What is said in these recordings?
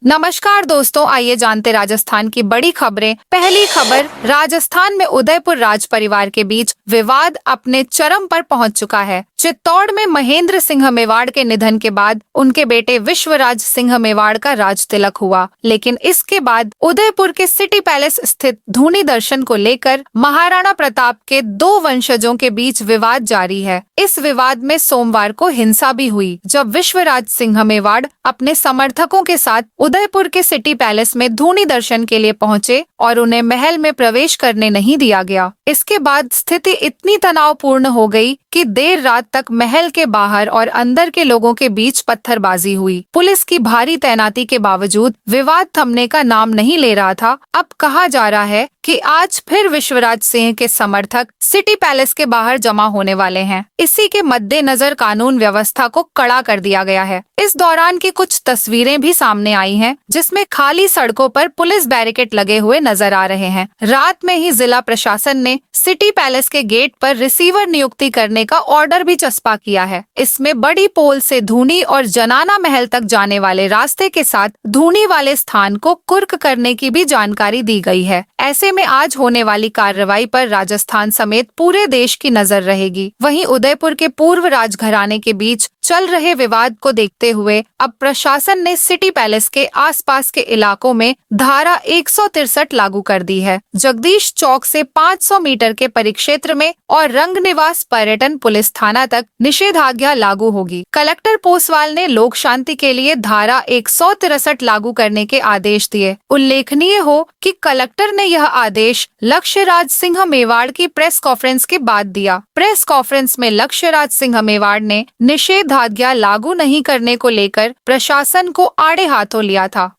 नमस्कार दोस्तों, आइए जानते राजस्थान की बड़ी खबरें। पहली खबर, राजस्थान में उदयपुर राज परिवार के बीच विवाद अपने चरम पर पहुंच चुका है। चित्तौड़ में महेंद्र सिंह मेवाड़ के निधन के बाद उनके बेटे विश्वराज सिंह मेवाड़ का राज तिलक हुआ, लेकिन इसके बाद उदयपुर के सिटी पैलेस स्थित धूनी दर्शन को लेकर महाराणा प्रताप के दो वंशजों के बीच विवाद जारी है। इस विवाद में सोमवार को हिंसा भी हुई, जब विश्वराज सिंह मेवाड़ अपने समर्थकों के साथ उदयपुर के सिटी पैलेस में धूनी दर्शन के लिए पहुंचे और उन्हें महल में प्रवेश करने नहीं दिया गया। इसके बाद स्थिति इतनी तनावपूर्ण हो गई कि देर रात तक महल के बाहर और अंदर के लोगों के बीच पत्थरबाजी हुई। पुलिस की भारी तैनाती के बावजूद विवाद थमने का नाम नहीं ले रहा था। अब कहा जा रहा है कि आज फिर विश्वराज सिंह के समर्थक सिटी पैलेस के बाहर जमा होने वाले हैं। इसी के मद्देनजर कानून व्यवस्था को कड़ा कर दिया गया है। इस दौरान की कुछ तस्वीरें भी सामने आई हैं, जिसमें खाली सड़कों पर पुलिस बैरिकेड लगे हुए नजर आ रहे हैं। रात में ही जिला प्रशासन ने सिटी पैलेस के गेट पर रिसीवर नियुक्ति करने का ऑर्डर भी चस्पा किया है। इसमें बड़ी पोल से धूनी और जनाना महल तक जाने वाले रास्ते के साथ धूनी वाले स्थान को कुर्क करने की भी जानकारी दी गई है। ऐसे में आज होने वाली कार्रवाई पर राजस्थान समेत पूरे देश की नजर रहेगी। वहीं उदयपुर के पूर्व राजघराने के बीच चल रहे विवाद को देखते हुए अब प्रशासन ने सिटी पैलेस के आसपास के इलाकों में धारा 163 लागू कर दी है। जगदीश चौक से 500 मीटर के परिक्षेत्र में और रंगनिवास पर्यटन पुलिस थाना तक निषेधाज्ञा लागू होगी। कलेक्टर पोसवाल ने लोक शांति के लिए धारा 163 लागू करने के आदेश दिए। उल्लेखनीय हो कि कलेक्टर ने यह आदेश लक्ष्यराज सिंह मेवाड़ की प्रेस कॉन्फ्रेंस के बाद दिया। प्रेस कॉन्फ्रेंस में लक्ष्यराज सिंह मेवाड़ ने निषेधाज्ञा लागू नहीं करने को लेकर प्रशासन को आड़े हाथों लिया था।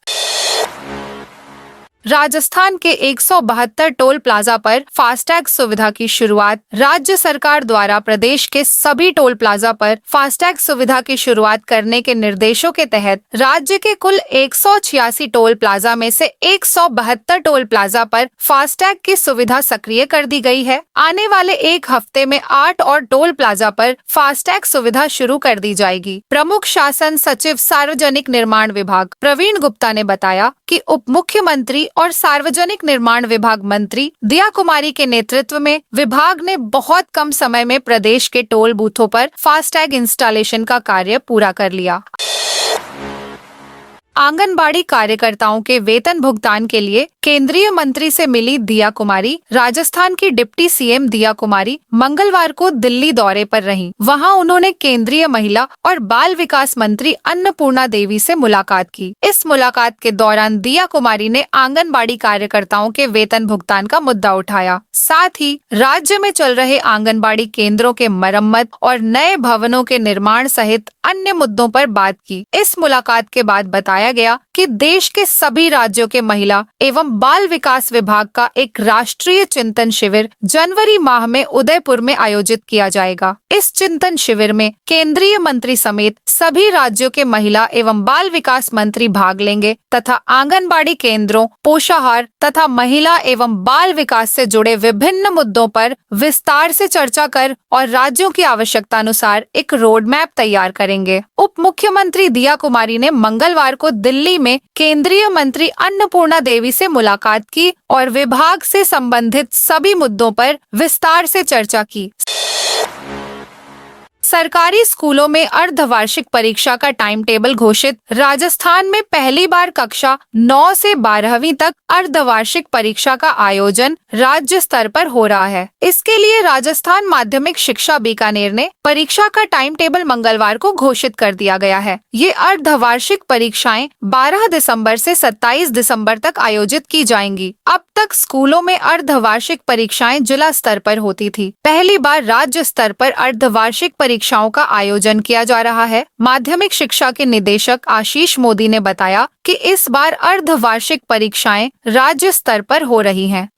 राजस्थान के 172 टोल प्लाजा पर फास्टैग सुविधा की शुरुआत। राज्य सरकार द्वारा प्रदेश के सभी टोल प्लाजा पर फास्टैग सुविधा की शुरुआत करने के निर्देशों के तहत राज्य के कुल 186 टोल प्लाजा में से 172 टोल प्लाजा पर फास्टैग की सुविधा सक्रिय कर दी गई है। आने वाले एक हफ्ते में 8 और टोल प्लाजा पर फास्टैग सुविधा शुरू कर दी जाएगी। प्रमुख शासन सचिव सार्वजनिक निर्माण विभाग प्रवीण गुप्ता ने बताया कि उप मुख्यमंत्री और सार्वजनिक निर्माण विभाग मंत्री दिया कुमारी के नेतृत्व में विभाग ने बहुत कम समय में प्रदेश के टोल बूथों पर फास्टैग इंस्टॉलेशन का कार्य पूरा कर लिया। आंगनबाड़ी कार्यकर्ताओं के वेतन भुगतान के लिए केंद्रीय मंत्री से मिली दिया कुमारी। राजस्थान की डिप्टी सीएम दिया कुमारी मंगलवार को दिल्ली दौरे पर रहीं। वहां उन्होंने केंद्रीय महिला और बाल विकास मंत्री अन्नपूर्णा देवी से मुलाकात की। इस मुलाकात के दौरान दिया कुमारी ने आंगनबाड़ी कार्यकर्ताओं के वेतन भुगतान का मुद्दा उठाया। साथ ही राज्य में चल रहे आंगनबाड़ी केंद्रों के मरम्मत और नए भवनों के निर्माण सहित अन्य मुद्दों पर बात की। इस मुलाकात के बाद बताया गया कि देश के सभी राज्यों के महिला एवं बाल विकास विभाग का एक राष्ट्रीय चिंतन शिविर जनवरी माह में उदयपुर में आयोजित किया जाएगा। इस चिंतन शिविर में केंद्रीय मंत्री समेत सभी राज्यों के महिला एवं बाल विकास मंत्री भाग लेंगे तथा आंगनबाड़ी केंद्रों, पोषाहार तथा महिला एवं बाल विकास से जुड़े विभिन्न मुद्दों पर विस्तार से चर्चा कर और राज्यों की आवश्यकता अनुसार एक रोड मैप तैयार करेंगे। उप मुख्यमंत्री दिया कुमारी ने मंगलवार को दिल्ली में केंद्रीय मंत्री अन्नपूर्णा देवी से मुलाकात की और विभाग से संबंधित सभी मुद्दों पर विस्तार से चर्चा की। सरकारी स्कूलों में अर्धवार्षिक परीक्षा का टाइम टेबल घोषित। राजस्थान में पहली बार कक्षा 9 से 12वीं तक अर्धवार्षिक परीक्षा का आयोजन राज्य स्तर पर हो रहा है। इसके लिए राजस्थान माध्यमिक शिक्षा बीकानेर ने परीक्षा का टाइम टेबल मंगलवार को घोषित कर दिया गया है। ये अर्धवार्षिक परीक्षाएं 12 दिसंबर से 27 दिसंबर तक आयोजित की जाएंगी। अब तक स्कूलों में अर्धवार्षिक परीक्षाएं जिला स्तर पर होती थी। पहली बार राज्य स्तर पर अर्धवार्षिक परीक्षाओं का आयोजन किया जा रहा है। माध्यमिक शिक्षा के निदेशक आशीष मोदी ने बताया कि इस बार अर्धवार्षिक परीक्षाएं राज्य स्तर पर हो रही हैं।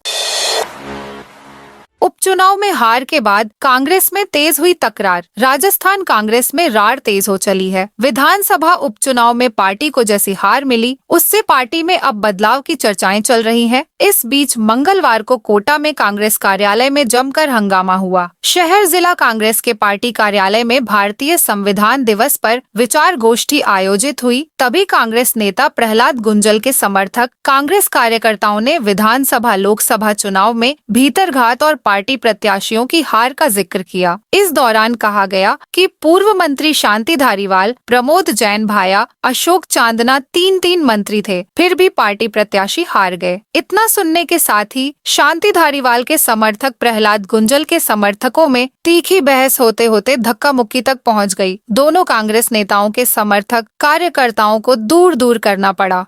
उपचुनाव में हार के बाद कांग्रेस में तेज हुई तकरार। राजस्थान कांग्रेस में रार तेज हो चली है। विधानसभा उपचुनाव में पार्टी को जैसी हार मिली, उससे पार्टी में अब बदलाव की चर्चाएं चल रही हैं। इस बीच मंगलवार को कोटा में कांग्रेस कार्यालय में जमकर हंगामा हुआ। शहर जिला कांग्रेस के पार्टी कार्यालय में भारतीय संविधान दिवस पर विचार गोष्ठी आयोजित हुई। तभी कांग्रेस नेता प्रहलाद गुंजल के समर्थक कांग्रेस कार्यकर्ताओं ने विधानसभा लोकसभा चुनाव में भीतरघात और पार्टी प्रत्याशियों की हार का जिक्र किया। इस दौरान कहा गया कि पूर्व मंत्री शांति धारीवाल, प्रमोद जैन भाया, अशोक चांदना तीन मंत्री थे, फिर भी पार्टी प्रत्याशी हार गए। इतना सुनने के साथ ही शांति धारीवाल के समर्थक प्रहलाद गुंजल के समर्थकों में तीखी बहस होते होते धक्का मुक्की तक पहुंच गई। दोनों कांग्रेस नेताओं के समर्थक कार्यकर्ताओं को दूर दूर करना पड़ा।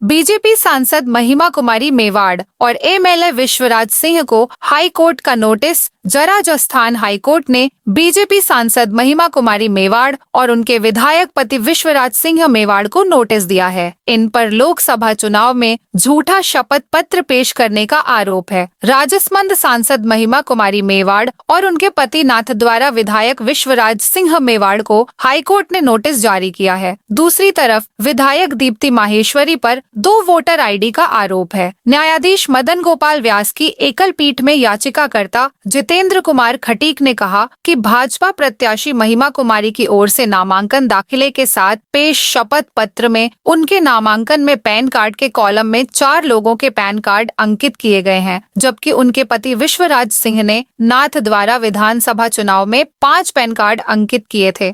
बीजेपी सांसद महिमा कुमारी मेवाड़ और एमएलए विश्वराज सिंह को हाई कोर्ट का नोटिस। राजस्थान हाई कोर्ट ने बीजेपी सांसद महिमा कुमारी मेवाड़ और उनके विधायक पति विश्वराज सिंह मेवाड़ को नोटिस दिया है। इन पर लोकसभा चुनाव में झूठा शपथ पत्र पेश करने का आरोप है। राजसमंद सांसद महिमा कुमारी मेवाड़ और उनके पति नाथ द्वारा विधायक विश्वराज सिंह मेवाड़ को हाईकोर्ट ने नोटिस जारी किया है। दूसरी तरफ विधायक दीप्ति माहेश्वरी पर 2 वोटर आईडी का आरोप है। न्यायाधीश मदन गोपाल व्यास की एकल पीठ में याचिकाकर्ता जितेंद्र कुमार खटीक ने कहा कि भाजपा प्रत्याशी महिमा कुमारी की ओर से नामांकन दाखिले के साथ पेश शपथ पत्र में उनके नामांकन में पैन कार्ड के कॉलम में 4 लोगों के पैन कार्ड अंकित किए गए हैं, जबकि उनके पति विश्वराज सिंह ने नाथ द्वारा विधानसभा चुनाव में 5 पैन कार्ड अंकित किए थे।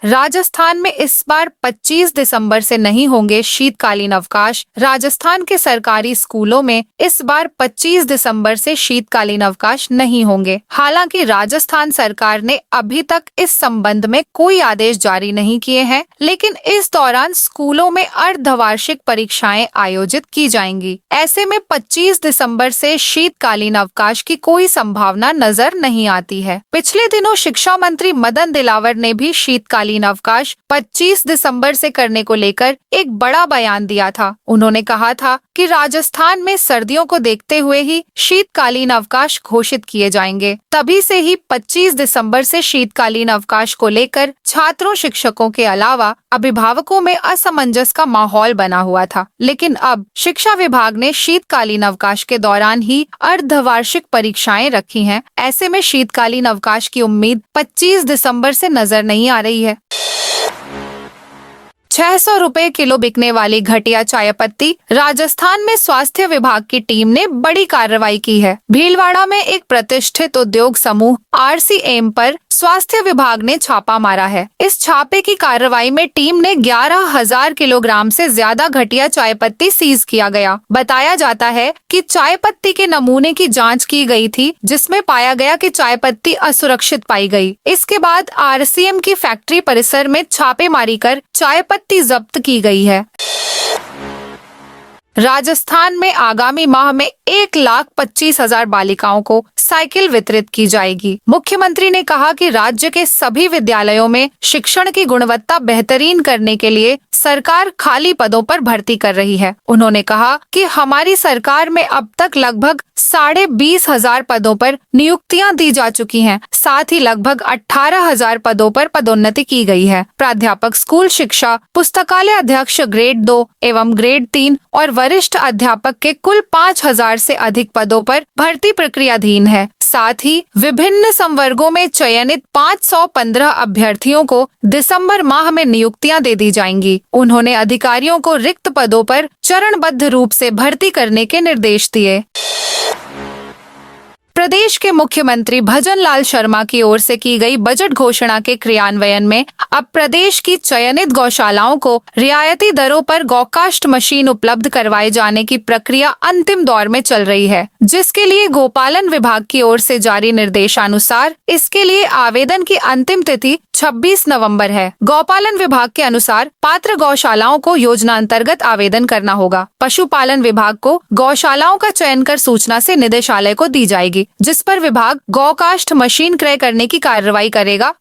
राजस्थान में इस बार 25 दिसंबर से नहीं होंगे शीतकालीन अवकाश। राजस्थान के सरकारी स्कूलों में इस बार 25 दिसंबर से शीतकालीन अवकाश नहीं होंगे। हालांकि राजस्थान सरकार ने अभी तक इस संबंध में कोई आदेश जारी नहीं किए हैं, लेकिन इस दौरान स्कूलों में अर्धवार्षिक परीक्षाएं आयोजित की जाएंगी। ऐसे में 25 दिसंबर से शीतकालीन अवकाश की कोई संभावना नजर नहीं आती है। पिछले दिनों शिक्षा मंत्री मदन दिलावर ने भी शीतकालीन अवकाश 25 दिसंबर से करने को लेकर एक बड़ा बयान दिया था। उन्होंने कहा था कि राजस्थान में सर्दियों को देखते हुए ही शीतकालीन अवकाश घोषित किए जाएंगे। तभी से ही 25 दिसंबर से शीतकालीन अवकाश को लेकर छात्रों, शिक्षकों के अलावा अभिभावकों में असमंजस का माहौल बना हुआ था। लेकिन अब शिक्षा विभाग ने शीतकालीन अवकाश के दौरान ही अर्धवार्षिक परीक्षाएं रखी हैं। ऐसे में शीतकालीन अवकाश की उम्मीद 25 दिसंबर से नजर नहीं आ रही है। 600 रुपए किलो बिकने वाली घटिया चाय पत्ती। राजस्थान में स्वास्थ्य विभाग की टीम ने बड़ी कार्रवाई की है। भीलवाड़ा में एक प्रतिष्ठित उद्योग समूह RCM पर स्वास्थ्य विभाग ने छापा मारा है। इस छापे की कार्रवाई में टीम ने 11,000 किलोग्राम से ज्यादा घटिया चाय पत्ती सीज किया गया। बताया जाता है कि चाय पत्ती के नमूने की जांच की गई थी, जिसमें पाया गया कि चाय पत्ती असुरक्षित पाई गई। इसके बाद RCM की फैक्ट्री परिसर में छापेमारी कर चाय पत्ती जब्त की गई है। राजस्थान में आगामी माह में 1,25,000 बालिकाओं को साइकिल वितरित की जाएगी। मुख्यमंत्री ने कहा कि राज्य के सभी विद्यालयों में शिक्षण की गुणवत्ता बेहतरीन करने के लिए सरकार खाली पदों पर भर्ती कर रही है। उन्होंने कहा कि हमारी सरकार में अब तक लगभग 20,500 पदों पर नियुक्तियां दी जा चुकी हैं। साथ ही लगभग 18,000 पदों पर पदोन्नति की गई है। प्राध्यापक, स्कूल शिक्षा, पुस्तकालय अध्यक्ष ग्रेड 2 एवं ग्रेड 3 और वरिष्ठ अध्यापक के कुल 5,000 से अधिक पदों पर भर्ती प्रक्रियाधीन है। साथ ही विभिन्न संवर्गों में चयनित 515 अभ्यर्थियों को दिसंबर माह में नियुक्तियां दे दी जाएंगी। उन्होंने अधिकारियों को रिक्त पदों पर चरणबद्ध रूप से भर्ती करने के निर्देश दिए। प्रदेश के मुख्यमंत्री भजन लाल शर्मा की ओर से की गई बजट घोषणा के क्रियान्वयन में अब प्रदेश की चयनित गौशालाओं को रियायती दरों पर गौकाष्ठ मशीन उपलब्ध करवाए जाने की प्रक्रिया अंतिम दौर में चल रही है, जिसके लिए गोपालन विभाग की ओर से जारी निर्देशानुसार इसके लिए आवेदन की अंतिम तिथि 26 नवंबर है। गौपालन विभाग के अनुसार पात्र गौशालाओं को योजना अंतर्गत आवेदन करना होगा। पशुपालन विभाग को गौशालाओं का चयन कर सूचना से निदेशालय को दी जाएगी, जिस पर विभाग गौकाष्ठ मशीन क्रय करने की कार्रवाई करेगा।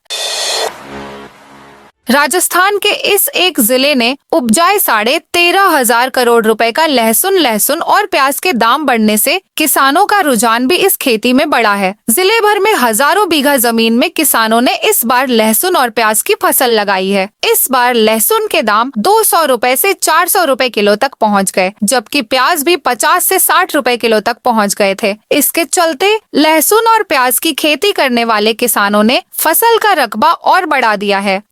राजस्थान के इस एक जिले ने उपजाए 13,500 करोड़ रुपए का लहसुन और प्याज के दाम बढ़ने से किसानों का रुझान भी इस खेती में बढ़ा है। जिले भर में हजारों बीघा जमीन में किसानों ने इस बार लहसुन और प्याज की फसल लगाई है। इस बार लहसुन के दाम 200 रुपए से 400 रुपए किलो तक पहुंच गए, जबकि प्याज भी 50 से 60 रुपए किलो तक पहुंच गए थे। इसके चलते लहसुन और प्याज की खेती करने वाले किसानों ने फसल का रकबा और बढ़ा दिया है।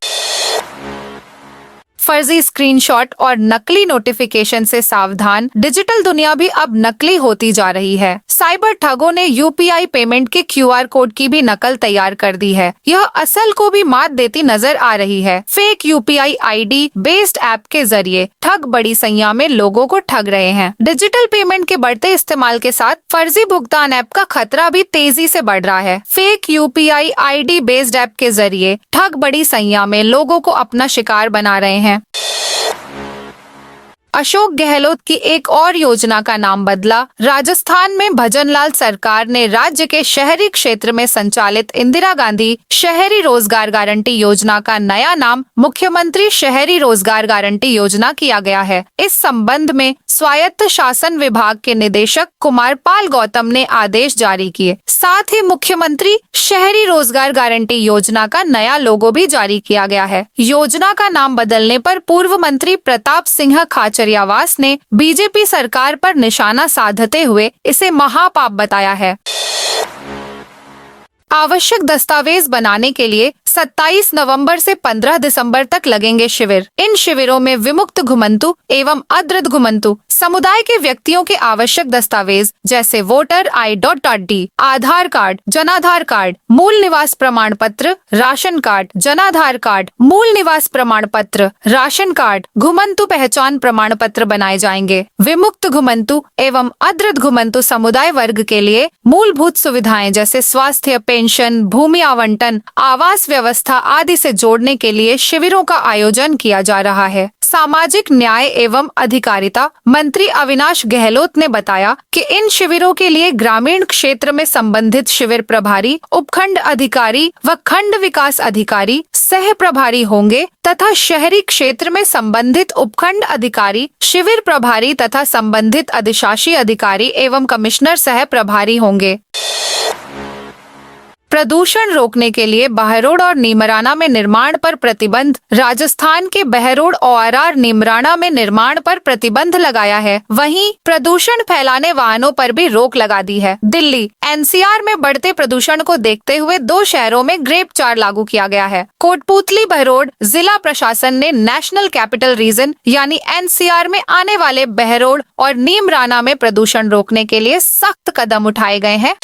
फर्जी स्क्रीनशॉट और नकली नोटिफिकेशन से सावधान, डिजिटल दुनिया भी अब नकली होती जा रही है। साइबर ठगों ने यूपीआई पेमेंट के क्यूआर कोड की भी नकल तैयार कर दी है। यह असल को भी मात देती नजर आ रही है। Fake UPI ID based app के जरिए ठग बड़ी संख्या में लोगों को ठग रहे हैं। डिजिटल पेमेंट के बढ़ते इस्तेमाल के साथ फर्जी भुगतान ऐप का खतरा भी तेजी से बढ़ रहा है। Fake UPI ID based app के जरिए ठग बड़ी संख्या में लोगों को अपना शिकार बना रहे हैं। अशोक गहलोत की एक और योजना का नाम बदला। राजस्थान में भजनलाल सरकार ने राज्य के शहरी क्षेत्र में संचालित इंदिरा गांधी शहरी रोजगार गारंटी योजना का नया नाम मुख्यमंत्री शहरी रोजगार गारंटी योजना किया गया है। इस संबंध में स्वायत्त शासन विभाग के निदेशक कुमार पाल गौतम ने आदेश जारी किए। साथ ही मुख्यमंत्री शहरी रोजगार गारंटी योजना का नया लोगो भी जारी किया गया है। योजना का नाम बदलने पर पूर्व मंत्री प्रताप सिंह खाचरियावास ने बीजेपी सरकार पर निशाना साधते हुए इसे महापाप बताया है। आवश्यक दस्तावेज बनाने के लिए 27 नवंबर से 15 दिसंबर तक लगेंगे शिविर। इन शिविरों में विमुक्त घुमंतु एवं अदृत घुमंतु समुदाय के व्यक्तियों के आवश्यक दस्तावेज जैसे वोटर ID, आधार कार्ड, जनाधार कार्ड, मूल निवास प्रमाण पत्र, राशन कार्ड, जनाधार कार्ड, मूल निवास प्रमाण पत्र, राशन कार्ड, घुमंतु पहचान प्रमाण पत्र बनाए जाएंगे। विमुक्त घुमंतु एवं अदृत घुमंतु समुदाय वर्ग के लिए मूलभूत सुविधाएं जैसे स्वास्थ्य, पेंशन, भूमि आवंटन, आवास व्यवस्था आदि से जोड़ने के लिए शिविरों का आयोजन किया जा रहा है। सामाजिक न्याय एवं अधिकारिता मंत्री अविनाश गहलोत ने बताया कि इन शिविरों के लिए ग्रामीण क्षेत्र में संबंधित शिविर प्रभारी, उपखंड अधिकारी व खंड विकास अधिकारी सह प्रभारी होंगे तथा शहरी क्षेत्र में संबंधित उपखंड अधिकारी, शिविर प्रभारी तथा संबंधित अधिशासी अधिकारी एवं कमिश्नर सह प्रभारी होंगे। प्रदूषण रोकने के लिए बहरोड और नीमराना में निर्माण पर प्रतिबंध। राजस्थान के बहरोड ORR नीमराना में निर्माण पर प्रतिबंध लगाया है। वहीं प्रदूषण फैलाने वाहनों पर भी रोक लगा दी है। दिल्ली NCR में बढ़ते प्रदूषण को देखते हुए 2 शहरों में ग्रेप चार लागू किया गया है। कोटपूतली बहरोड जिला प्रशासन ने नेशनल कैपिटल रीजन यानी NCR में आने वाले बहरोड और नीमराना में प्रदूषण रोकने के लिए सख्त कदम उठाए गए हैं।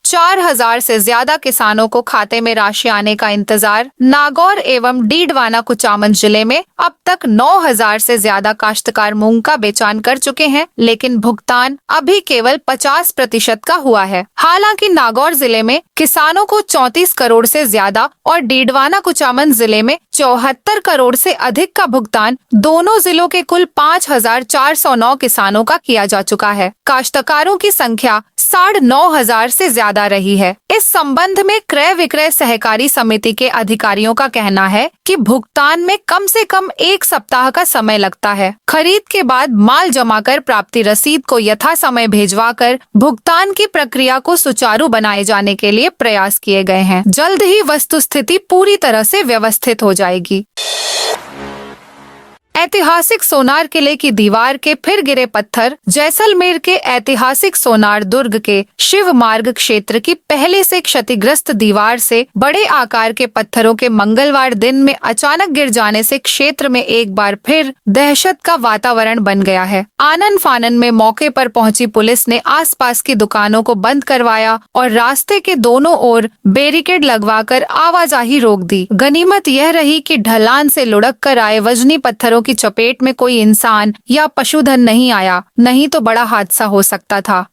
4,000 से ज्यादा किसानों को खाते में राशि आने का इंतजार। नागौर एवं डीडवाना कुचामन जिले में अब तक 9,000 से ज्यादा काश्तकार मूंग का बेचान कर चुके हैं, लेकिन भुगतान अभी केवल 50% का हुआ है। हालांकि नागौर जिले में किसानों को 34 करोड़ से ज्यादा और डीडवाना कुचामन जिले में 74 करोड़ से अधिक का भुगतान दोनों जिलों के कुल 5,409 किसानों का किया जा चुका है। काश्तकारों की संख्या 9,500 से ज्यादा रही है। इस संबंध में क्रय विक्रय सहकारी समिति के अधिकारियों का कहना है कि भुगतान में कम से कम 1 सप्ताह का समय लगता है। खरीद के बाद माल जमा कर प्राप्ति रसीद को यथा समय भेजवाकर भुगतान की प्रक्रिया को सुचारू बनाए जाने के लिए प्रयास किए गए हैं। जल्द ही वस्तुस्थिति पूरी तरह से व्यवस्थित हो जाएगी। ऐतिहासिक सोनार किले की दीवार के फिर गिरे पत्थर। जैसलमेर के ऐतिहासिक सोनार दुर्ग के शिव मार्ग क्षेत्र की पहले से क्षतिग्रस्त दीवार से बड़े आकार के पत्थरों के मंगलवार दिन में अचानक गिर जाने से क्षेत्र में एक बार फिर दहशत का वातावरण बन गया है। आनन फानन में मौके पर पहुंची पुलिस ने आसपास की दुकानों को बंद करवाया और रास्ते के दोनों ओर बैरिकेड लगवाकर आवाजाही रोक दी। गनीमत यह रही कि ढलान से लुढ़क कर आए वजनी पत्थरों की चपेट में कोई इंसान या पशुधन नहीं आया, नहीं तो बड़ा हादसा हो सकता था।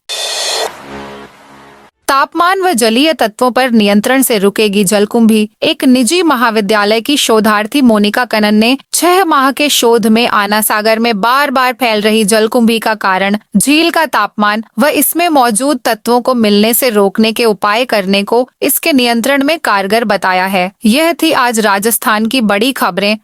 तापमान व जलीय तत्वों पर नियंत्रण से रुकेगी जलकुंभी। एक निजी महाविद्यालय की शोधार्थी मोनिका कनन ने 6 माह के शोध में आना सागर में बार बार फैल रही जलकुंभी का कारण, झील का तापमान व इसमें मौजूद तत्वों को मिलने से रोकने के उपाय करने को इसके नियंत्रण में कारगर बताया है। यह थी आज राजस्थान की बड़ी खबरें।